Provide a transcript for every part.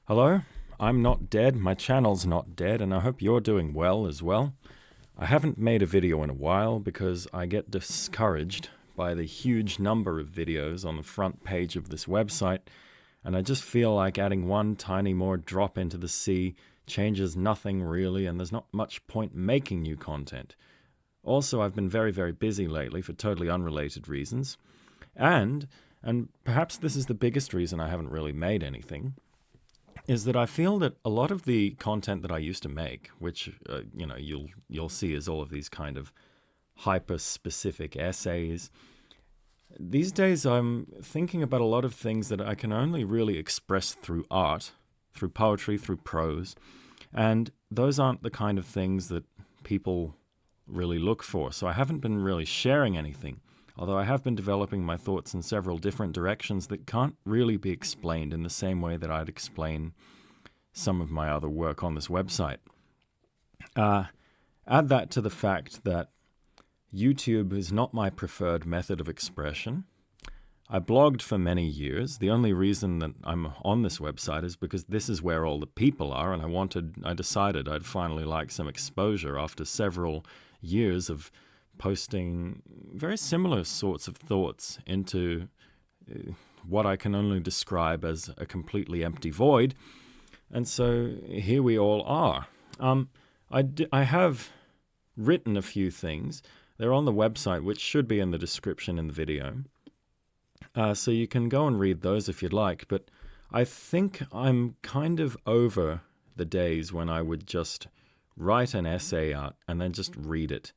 Hello, I'm not dead, my channel's not dead, and I hope you're doing well as well. I haven't made a video in a while because I get discouraged by the huge number of videos on the front page of this website, and I just feel like adding one tiny more drop into the sea changes nothing really, and there's not much point making new content. Also, I've been very busy lately for totally unrelated reasons, and perhaps this is the biggest reason I haven't really made anything, is that I feel that a lot of the content that I used to make, which you'll see is all of these kind of hyper-specific essays. These days I'm thinking about a lot of things that I can only really express through art, through poetry, through prose, and those aren't the kind of things that people really look for. So I haven't been really sharing anything, although I have been developing my thoughts in several different directions that can't really be explained in the same way that I'd explain some of my other work on this website. Add that to the fact that YouTube is not my preferred method of expression. I blogged for many years. The only reason that I'm on this website is because this is where all the people are, and I decided I'd finally like some exposure after several years of posting very similar sorts of thoughts into what I can only describe as a completely empty void. And so here we all are. I have written a few things. They're on the website, which should be in the description in the video. So you can go and read those if you'd like. But I think I'm kind of over the days when I would just write an essay out and then just read it.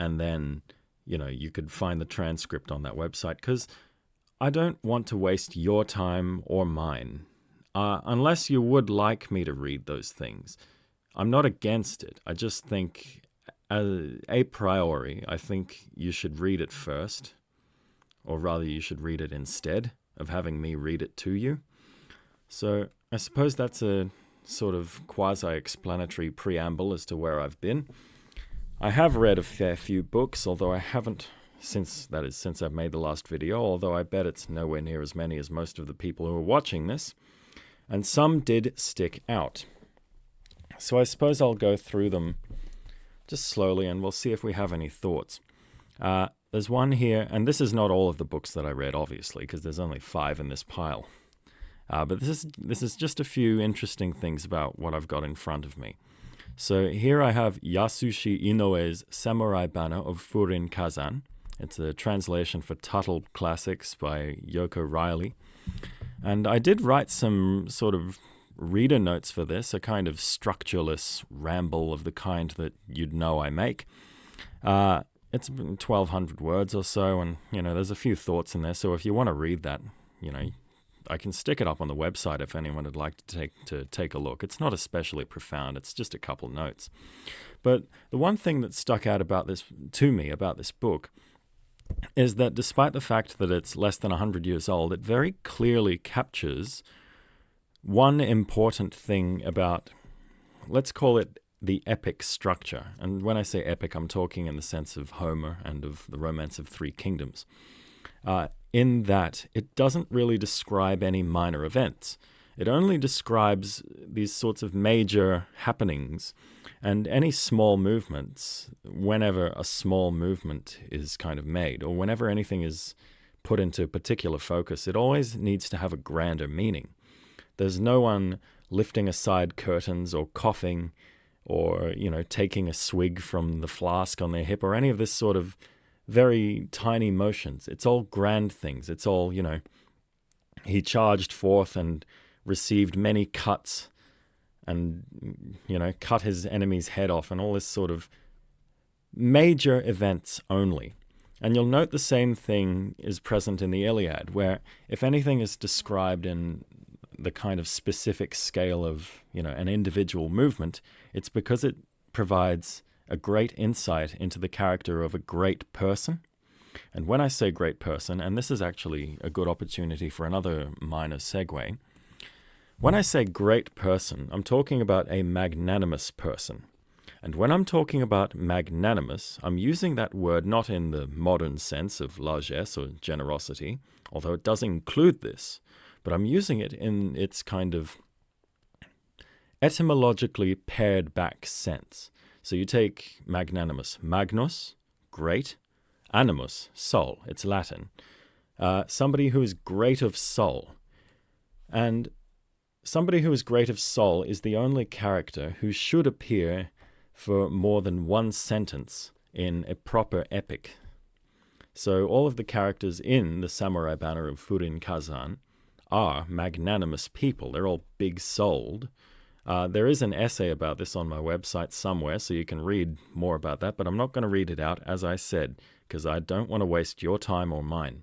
And then, you could find the transcript on that website, because I don't want to waste your time or mine. Unless you would like me to read those things. I'm not against it. I just think, a priori, I think you should read it first. Or rather, you should read it instead of having me read it to you. So I suppose that's a sort of quasi-explanatory preamble as to where I've been. I have read a fair few books, although I haven't since I've made the last video, although I bet it's nowhere near as many as most of the people who are watching this. And some did stick out. So I suppose I'll go through them just slowly and we'll see if we have any thoughts. There's one here, and this is not all of the books that I read, obviously, because there's only 5 in this pile. But this is just a few interesting things about what I've got in front of me. So here I have Yasushi Inoue's Samurai Banner of Furin Kazan. It's a translation for Tuttle Classics by Yoko Riley. And I did write some sort of reader notes for this, a kind of structureless ramble of the kind that you'd know I make. It's 1,200 words or so, and, there's a few thoughts in there. So if you want to read that, I can stick it up on the website if anyone would like to take a look. It's not especially profound. It's just a couple notes. But the one thing that stuck out about this book is that despite the fact that it's less than 100 years old, it very clearly captures one important thing about, let's call it the epic structure. And when I say epic, I'm talking in the sense of Homer and of the Romance of Three Kingdoms. In that it doesn't really describe any minor events. It only describes these sorts of major happenings, and any small movements, whenever a small movement is kind of made, or whenever anything is put into particular focus, it always needs to have a grander meaning. There's no one lifting aside curtains or coughing or, taking a swig from the flask on their hip or any of this sort of very tiny motions. It's all grand things. It's all, he charged forth and received many cuts and, cut his enemy's head off and all this sort of major events only. And you'll note the same thing is present in the Iliad, where if anything is described in the kind of specific scale of, an individual movement, it's because it provides a great insight into the character of a great person. And when I say great person, and this is actually a good opportunity for another minor segue, when I say great person, I'm talking about a magnanimous person. And when I'm talking about magnanimous, I'm using that word not in the modern sense of largesse or generosity, although it does include this, but I'm using it in its kind of etymologically pared back sense. So you take magnanimous, magnus, great, animus, soul, it's Latin. Somebody who is great of soul. And somebody who is great of soul is the only character who should appear for more than one sentence in a proper epic. So all of the characters in the samurai banner of Furin Kazan are magnanimous people. They're all big-souled. There is an essay about this on my website somewhere, so you can read more about that, but I'm not going to read it out, as I said, because I don't want to waste your time or mine.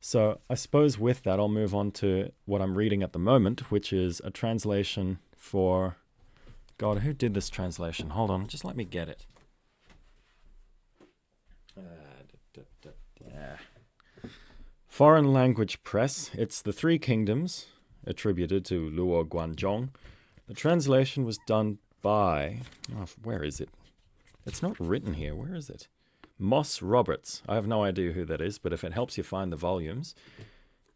So I suppose with that, I'll move on to what I'm reading at the moment, which is a translation for... God, who did this translation? Hold on, just let me get it. Foreign Language Press. It's The Three Kingdoms, attributed to Luo Guanzhong. The translation was done by... Oh, where is it? It's not written here. Where is it? Moss Roberts. I have no idea who that is, but if it helps you find the volumes,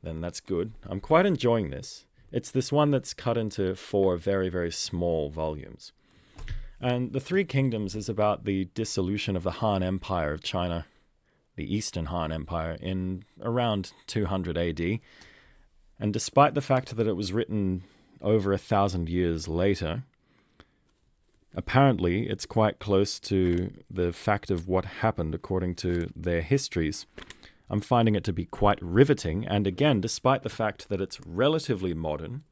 then that's good. I'm quite enjoying this. It's this one that's cut into 4 very, very small volumes. And The Three Kingdoms is about the dissolution of the Han Empire of China, the Eastern Han Empire, in around 200 AD. And despite the fact that it was written over 1,000 years later, apparently it's quite close to the fact of what happened according to their histories. I'm finding it to be quite riveting, and again, despite the fact that it's relatively modern,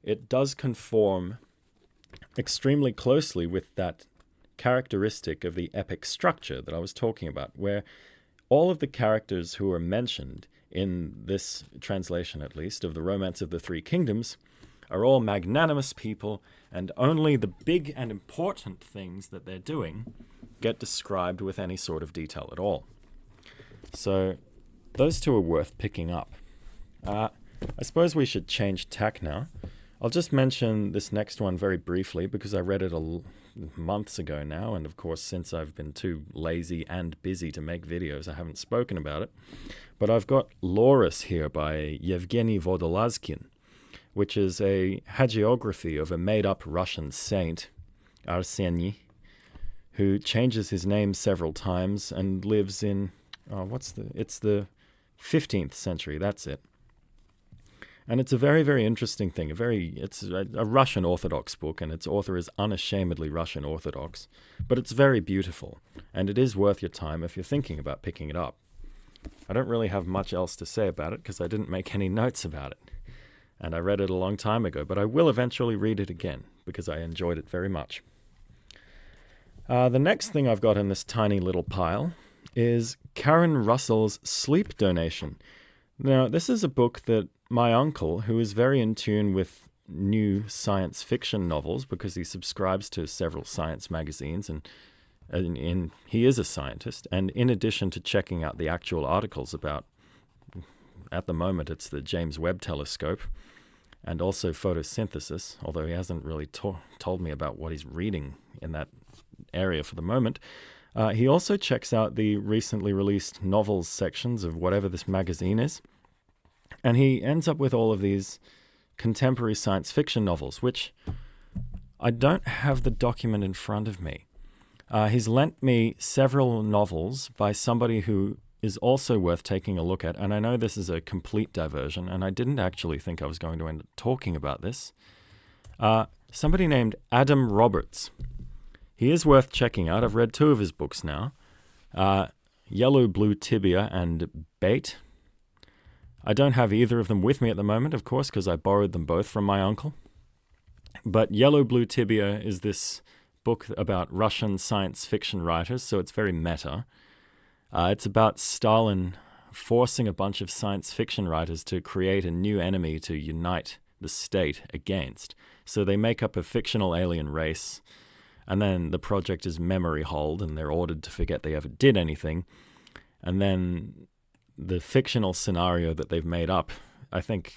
it does conform extremely closely with that characteristic of the epic structure that I was talking about, where all of the characters who are mentioned in this translation, at least, of the Romance of the Three Kingdoms, are all magnanimous people, and only the big and important things that they're doing get described with any sort of detail at all. So those two are worth picking up. I suppose we should change tack now. I'll just mention this next one very briefly because I read it months ago now, and of course since I've been too lazy and busy to make videos, I haven't spoken about it. But I've got Laurus here by Yevgeny Vodolazkin, which is a hagiography of a made-up Russian saint, Arseny, who changes his name several times and lives in, it's the 15th century, that's it. And it's a very, very interesting thing. It's a Russian Orthodox book, and its author is unashamedly Russian Orthodox. But it's very beautiful, and it is worth your time if you're thinking about picking it up. I don't really have much else to say about it because I didn't make any notes about it. And I read it a long time ago, but I will eventually read it again because I enjoyed it very much. The next thing I've got in this tiny little pile is Karen Russell's Sleep Donation. Now, this is a book that my uncle, who is very in tune with new science fiction novels because he subscribes to several science magazines, and he is a scientist, and in addition to checking out the actual articles about, at the moment it's the James Webb Telescope, and also photosynthesis, although he hasn't really told me about what he's reading in that area for the moment. He also checks out the recently released novels sections of whatever this magazine is, and he ends up with all of these contemporary science fiction novels, which I don't have the document in front of me. He's lent me several novels by somebody who is also worth taking a look at, and I know this is a complete diversion, and I didn't actually think I was going to end up talking about this. Somebody named Adam Roberts. He is worth checking out. I've read 2 of his books now. Yellow, Blue Tibia and Bait. I don't have either of them with me at the moment, of course, because I borrowed them both from my uncle. But Yellow, Blue Tibia is this book about Russian science fiction writers, so it's very meta. It's about Stalin forcing a bunch of science fiction writers to create a new enemy to unite the state against. So they make up a fictional alien race, and then the project is memory holed, and they're ordered to forget they ever did anything. And then the fictional scenario that they've made up, I think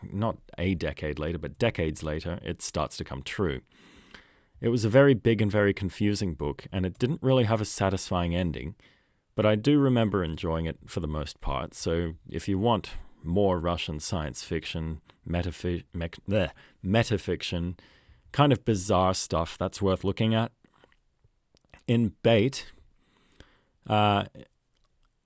not a decade later, but decades later, it starts to come true. It was a very big and very confusing book, and it didn't really have a satisfying ending, but I do remember enjoying it for the most part. So if you want more Russian science fiction, metafiction, kind of bizarre stuff that's worth looking at. In Bait,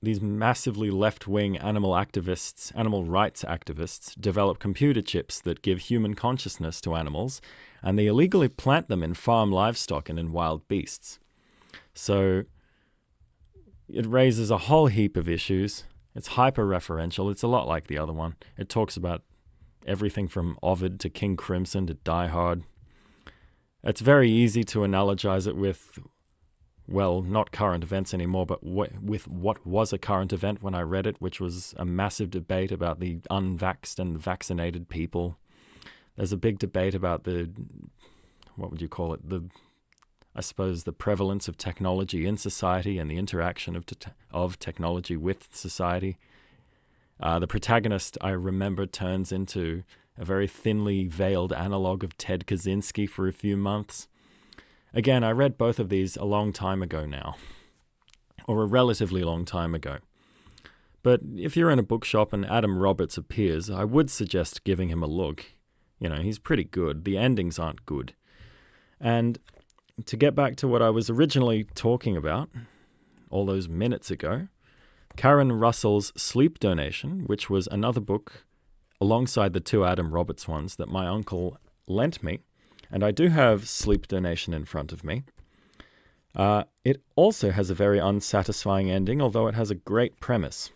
these massively left-wing animal rights activists, develop computer chips that give human consciousness to animals, and they illegally plant them in farm livestock and in wild beasts. So it raises a whole heap of issues. It's hyper-referential. It's a lot like the other one. It talks about everything from Ovid to King Crimson to Die Hard. It's very easy to analogize it with, well, not current events anymore, but with what was a current event when I read it, which was a massive debate about the unvaxxed and vaccinated people. There's a big debate about what would you call it? I suppose the prevalence of technology in society and the interaction of technology with society. The protagonist, I remember, turns into a very thinly veiled analog of Ted Kaczynski for a few months. Again, I read both of these a long time ago now, or a relatively long time ago. But if you're in a bookshop and Adam Roberts appears, I would suggest giving him a look. He's pretty good. The endings aren't good. And to get back to what I was originally talking about all those minutes ago, Karen Russell's Sleep Donation, which was another book alongside the two Adam Roberts ones that my uncle lent me, and I do have Sleep Donation in front of me. It also has a very unsatisfying ending, although it has a great premise.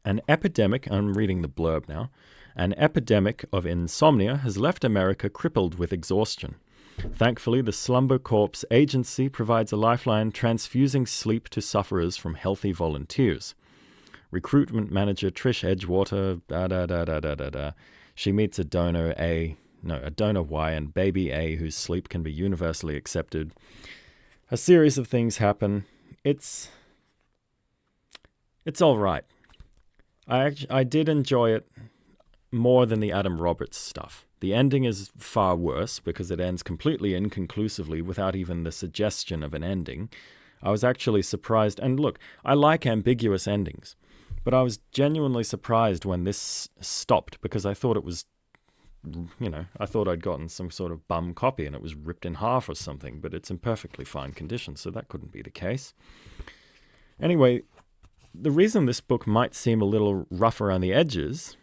An epidemic, I'm reading the blurb now, an epidemic of insomnia has left America crippled with exhaustion. Thankfully, the Slumber Corps agency provides a lifeline transfusing sleep to sufferers from healthy volunteers. Recruitment manager Trish Edgewater, she meets a donor Y and baby A whose sleep can be universally accepted. A series of things happen. It's all right. I did enjoy it more than the Adam Roberts stuff. The ending is far worse because it ends completely inconclusively without even the suggestion of an ending. I was actually surprised. And look, I like ambiguous endings, but I was genuinely surprised when this stopped because I thought it was, I thought I'd gotten some sort of bum copy and it was ripped in half or something, but it's in perfectly fine condition, so that couldn't be the case. Anyway, the reason this book might seem a little rough around the edges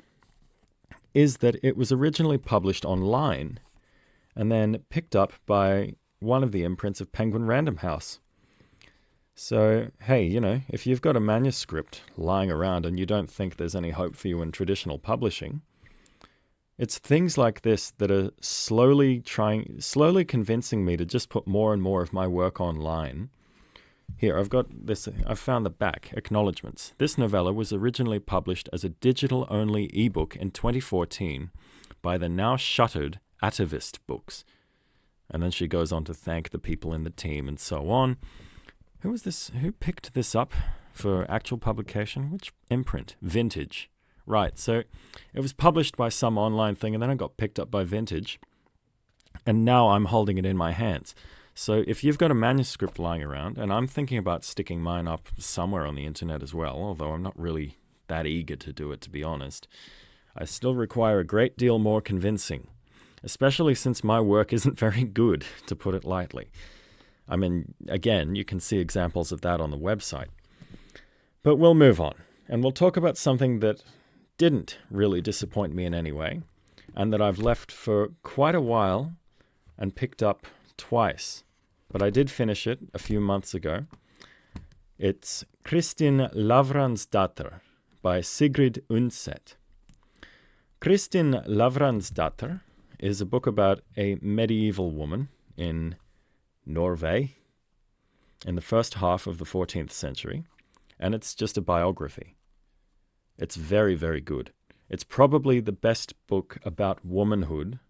is that it was originally published online and then picked up by one of the imprints of Penguin Random House. So, hey, if you've got a manuscript lying around and you don't think there's any hope for you in traditional publishing, it's things like this that are slowly convincing me to just put more and more of my work online. Here, I've found the back, acknowledgements. This novella was originally published as a digital-only ebook in 2014 by the now shuttered Atavist Books. And then she goes on to thank the people in the team and so on. Who was this? Who picked this up for actual publication? Which imprint? Vintage. Right, so it was published by some online thing and then it got picked up by Vintage. And now I'm holding it in my hands. So if you've got a manuscript lying around, and I'm thinking about sticking mine up somewhere on the internet as well, although I'm not really that eager to do it, to be honest, I still require a great deal more convincing, especially since my work isn't very good, to put it lightly. I mean, again, you can see examples of that on the website. But we'll move on, and we'll talk about something that didn't really disappoint me in any way, and that I've left for quite a while and picked up twice, but I did finish it a few months ago. It's Kristin Lavransdatter by Sigrid Undset. Kristin Lavransdatter is a book about a medieval woman in Norway in the first half of the 14th century, and it's just a biography. It's very, very good. It's probably the best book about womanhood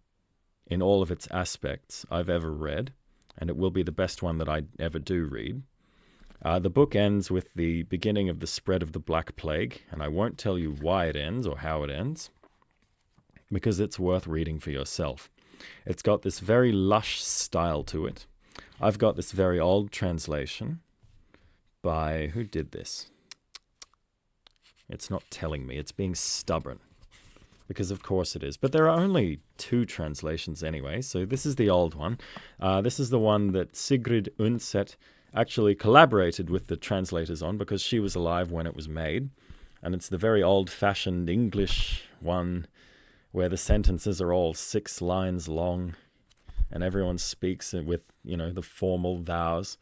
in all of its aspects I've ever read, and it will be the best one that I ever do read. The book ends with the beginning of the spread of the Black Plague, and I won't tell you why it ends or how it ends, because it's worth reading for yourself. It's got this very lush style to it. I've got this very old translation by... who did this? It's not telling me. It's being stubborn. because of course it is. But there are only 2 translations anyway, so this is the old one. This is the one that Sigrid Undset actually collaborated with the translators on because she was alive when it was made. And it's the very old-fashioned English one where the sentences are all 6 lines long and everyone speaks with, the formal thous.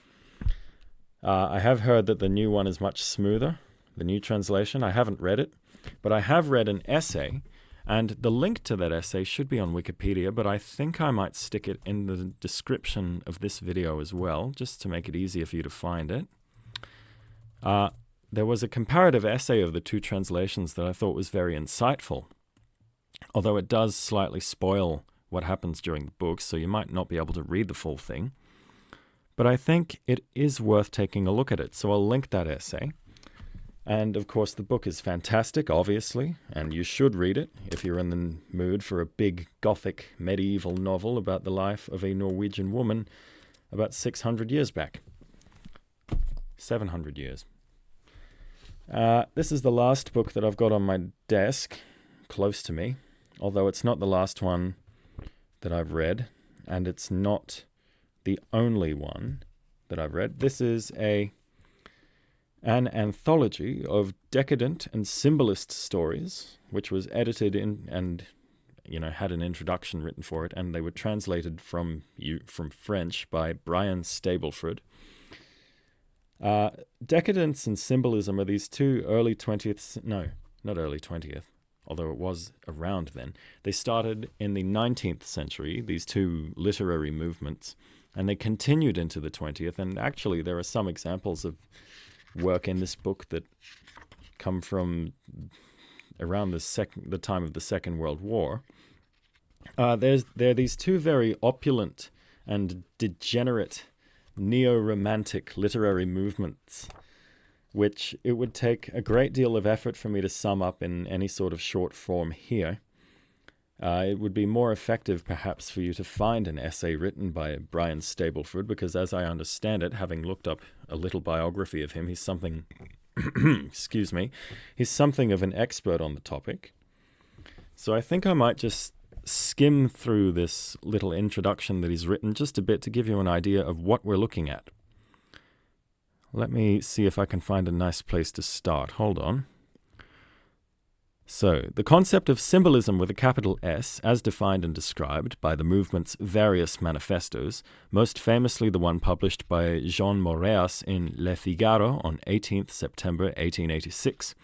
I have heard that the new one is much smoother, the new translation. I haven't read it, but I have read an essay, and the link to that essay should be on Wikipedia, but I think I might stick it in the description of this video as well, just to make it easier for you to find it. There was a comparative essay of the 2 translations that I thought was very insightful, although it does slightly spoil what happens during the book, so you might not be able to read the full thing. But I think it is worth taking a look at it, so I'll link that essay. And of course the book is fantastic, obviously, and you should read it if you're in the mood for a big Gothic medieval novel about the life of a Norwegian woman about 600 years back. 700 years. This is the last book that I've got on my desk, close to me, although it's not the last one that I've read, and it's not the only one that I've read. This is an anthology of decadent and symbolist stories, which was edited in and had an introduction written for it, and they were translated from French by Brian Stableford. Decadence and symbolism are these 2 early 20th, no, not early 20th, although it was around then. They started in the 19th century, these 2 literary movements, and they continued into the 20th, and actually there are some examples of work in this book that come from around the time of the Second World War. There are these 2 very opulent and degenerate neo-romantic literary movements, which it would take a great deal of effort for me to sum up in any sort of short form here. It would be more effective, perhaps, for you to find an essay written by Brian Stableford, because as I understand it, having looked up a little biography of him, he's something, he's something of an expert on the topic. So I think I might just skim through this little introduction that he's written just a bit to give you an idea of what we're looking at. Let me see if I can find a nice place to start. Hold on. So, the concept of symbolism with a capital S, as defined and described by the movement's various manifestos, most famously the one published by Jean Moreas in Le Figaro on 18th September 1886,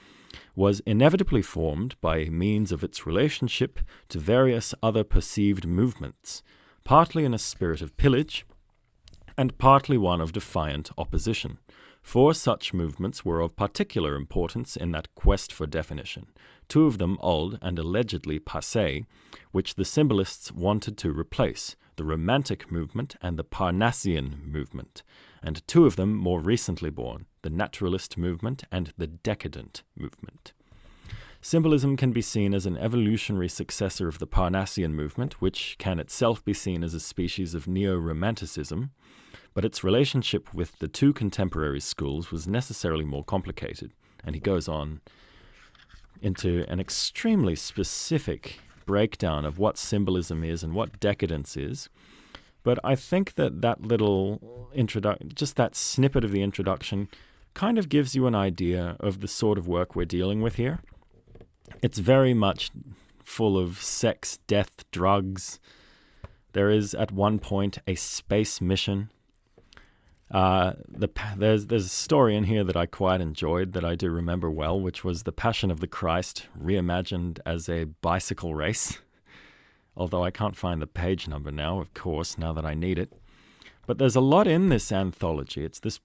was inevitably formed by means of its relationship to various other perceived movements, partly in a spirit of pillage, and partly one of defiant opposition. 4 such movements were of particular importance in that quest for definition, 2 of them old and allegedly passé, which the symbolists wanted to replace, the Romantic movement and the Parnassian movement, and 2 of them more recently born, the Naturalist movement and the Decadent movement. Symbolism can be seen as an evolutionary successor of the Parnassian movement, which can itself be seen as a species of neo-romanticism, but its relationship with the 2 contemporary schools was necessarily more complicated, and he goes on into an extremely specific breakdown of what symbolism is and what decadence is. But I think that little just that snippet of the introduction kind of gives you an idea of the sort of work we're dealing with here. It's very much full of sex, death, drugs. There is at one point a space mission. There's a story in here that I quite enjoyed that I do remember well, which was the Passion of the Christ reimagined as a bicycle race. Although I can't find the page number now, of course, now that I need it. But there's a lot in this anthology. It's this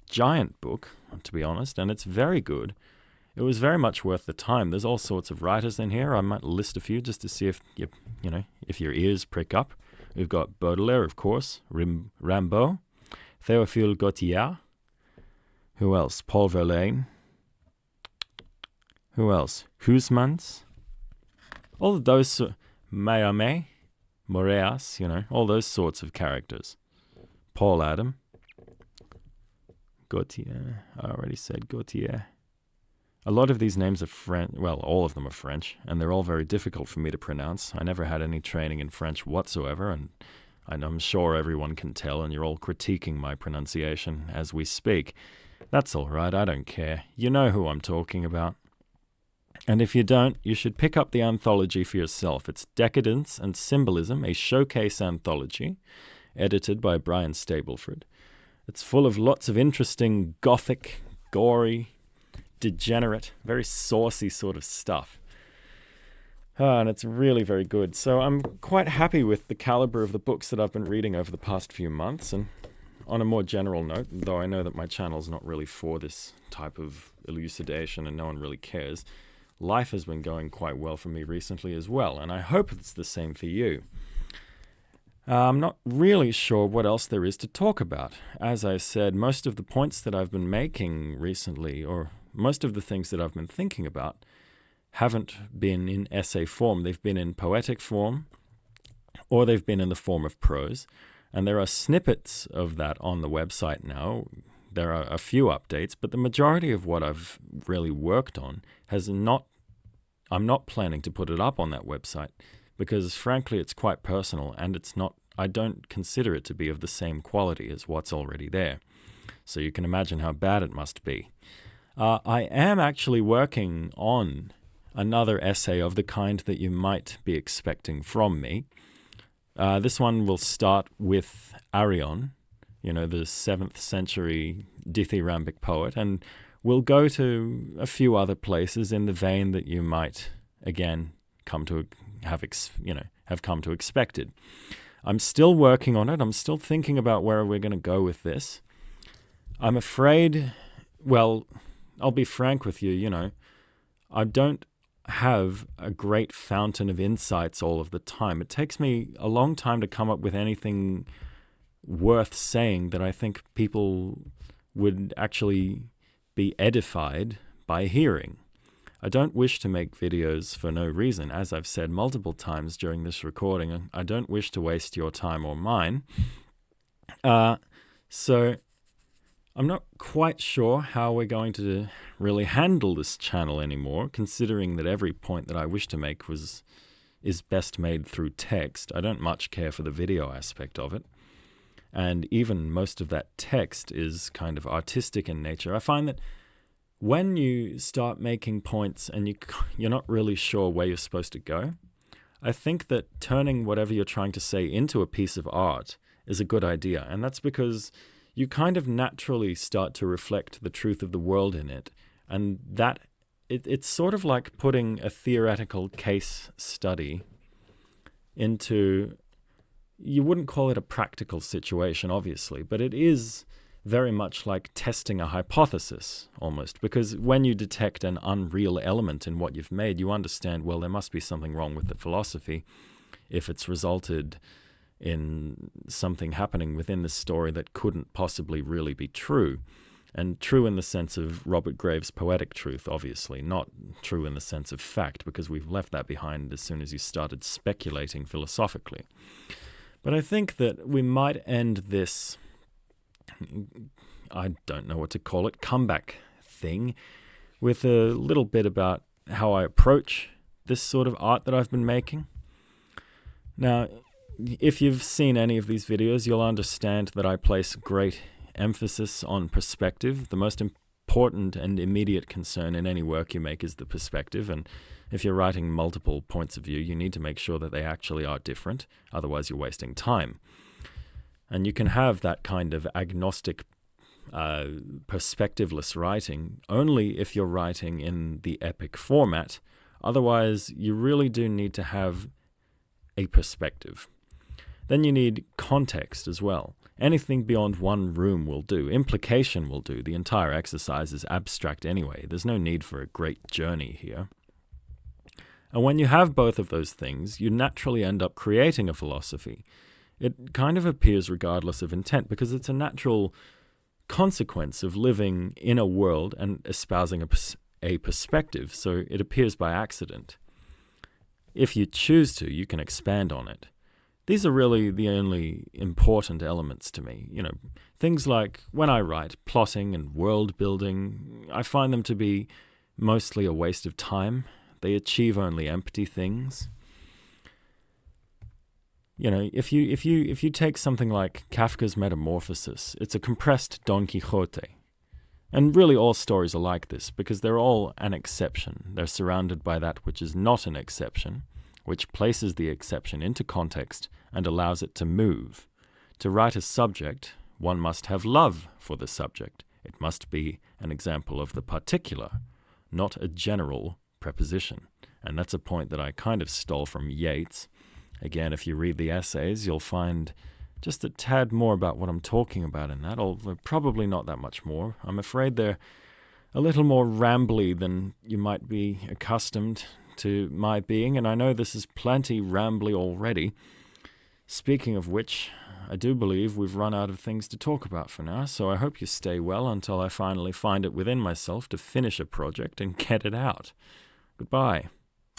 giant book, to be honest, and it's very good. It was very much worth the time. There's all sorts of writers in here. I might list a few just to see if if your ears prick up. We've got Baudelaire, of course, Rimbaud, Théophile Gautier. Who else? Paul Verlaine. Who else? Huysmans. All of those, Mallarmé, Moreas, all those sorts of characters. Paul Adam. Gautier. I already said Gautier. A lot of these names are French, well, all of them are French, and they're all very difficult for me to pronounce. I never had any training in French whatsoever, and I'm sure everyone can tell, and you're all critiquing my pronunciation as we speak. That's all right, I don't care. You know who I'm talking about. And if you don't, you should pick up the anthology for yourself. It's Decadence and Symbolism, a showcase anthology, edited by Brian Stableford. It's full of lots of interesting gothic, gory, degenerate, very saucy sort of stuff. And it's really very good. So I'm quite happy with the caliber of the books that I've been reading over the past few months. And on a more general note, though I know that my channel's not really for this type of elucidation and no one really cares, life has been going quite well for me recently as well, and I hope it's the same for you. I'm not really sure what else there is to talk about. As I said, most of the points that I've been making recently, or most of the things that I've been thinking about, haven't been in essay form. They've been in poetic form, or they've been in the form of prose. And there are snippets of that on the website now. There are a few updates, but the majority of what I've really worked on I'm not planning to put it up on that website because, frankly, it's quite personal and I don't consider it to be of the same quality as what's already there. So you can imagine how bad it must be. I am actually working on another essay of the kind that you might be expecting from me. This one will start with Arion, the 7th century dithyrambic poet, and we'll go to a few other places in the vein that you might, again, have come to expect it. I'm still working on it. I'm still thinking about where we're going to go with this. I'm afraid, well, I'll be frank with you, I don't have a great fountain of insights all of the time. It takes me a long time to come up with anything worth saying that I think people would actually be edified by hearing. I don't wish to make videos for no reason. As I've said multiple times during this recording, I don't wish to waste your time or mine. So I'm not quite sure how we're going to really handle this channel anymore, considering that every point that I wish to make is best made through text. I don't much care for the video aspect of it. And even most of that text is kind of artistic in nature. I find that when you start making points and you're not really sure where you're supposed to go, I think that turning whatever you're trying to say into a piece of art is a good idea. And that's because you kind of naturally start to reflect the truth of the world in it. And that it's sort of like putting a theoretical case study into, you wouldn't call it a practical situation, obviously, but it is very much like testing a hypothesis, almost, because when you detect an unreal element in what you've made, you understand, well, there must be something wrong with the philosophy if it's resulted in something happening within the story that couldn't possibly really be true. And true in the sense of Robert Graves' poetic truth, obviously, not true in the sense of fact, because we've left that behind as soon as you started speculating philosophically. But I think that we might end this, I don't know what to call it, comeback thing, with a little bit about how I approach this sort of art that I've been making. Now, if you've seen any of these videos, you'll understand that I place great emphasis on perspective. The most important and immediate concern in any work you make is the perspective, and if you're writing multiple points of view, you need to make sure that they actually are different, otherwise you're wasting time. And you can have that kind of agnostic, perspectiveless writing only if you're writing in the epic format. Otherwise, you really do need to have a perspective. Then you need context as well. Anything beyond one room will do. Implication will do. The entire exercise is abstract anyway. There's no need for a great journey here. And when you have both of those things, you naturally end up creating a philosophy. It kind of appears regardless of intent because it's a natural consequence of living in a world and espousing a perspective, so it appears by accident. If you choose to, you can expand on it. These are really the only important elements to me. Things like when I write plotting and world building, I find them to be mostly a waste of time. They achieve only empty things. You know, if you take something like Kafka's Metamorphosis, it's a compressed Don Quixote. And really all stories are like this, because they're all an exception. They're surrounded by that which is not an exception, which places the exception into context and allows it to move. To write a subject, one must have love for the subject. It must be an example of the particular, not a general preposition. And that's a point that I kind of stole from Yeats. Again, if you read the essays, you'll find just a tad more about what I'm talking about in that, although probably not that much more. I'm afraid they're a little more rambly than you might be accustomed to my being, and I know this is plenty rambly already. Speaking of which, I do believe we've run out of things to talk about for now, so I hope you stay well until I finally find it within myself to finish a project and get it out. Goodbye.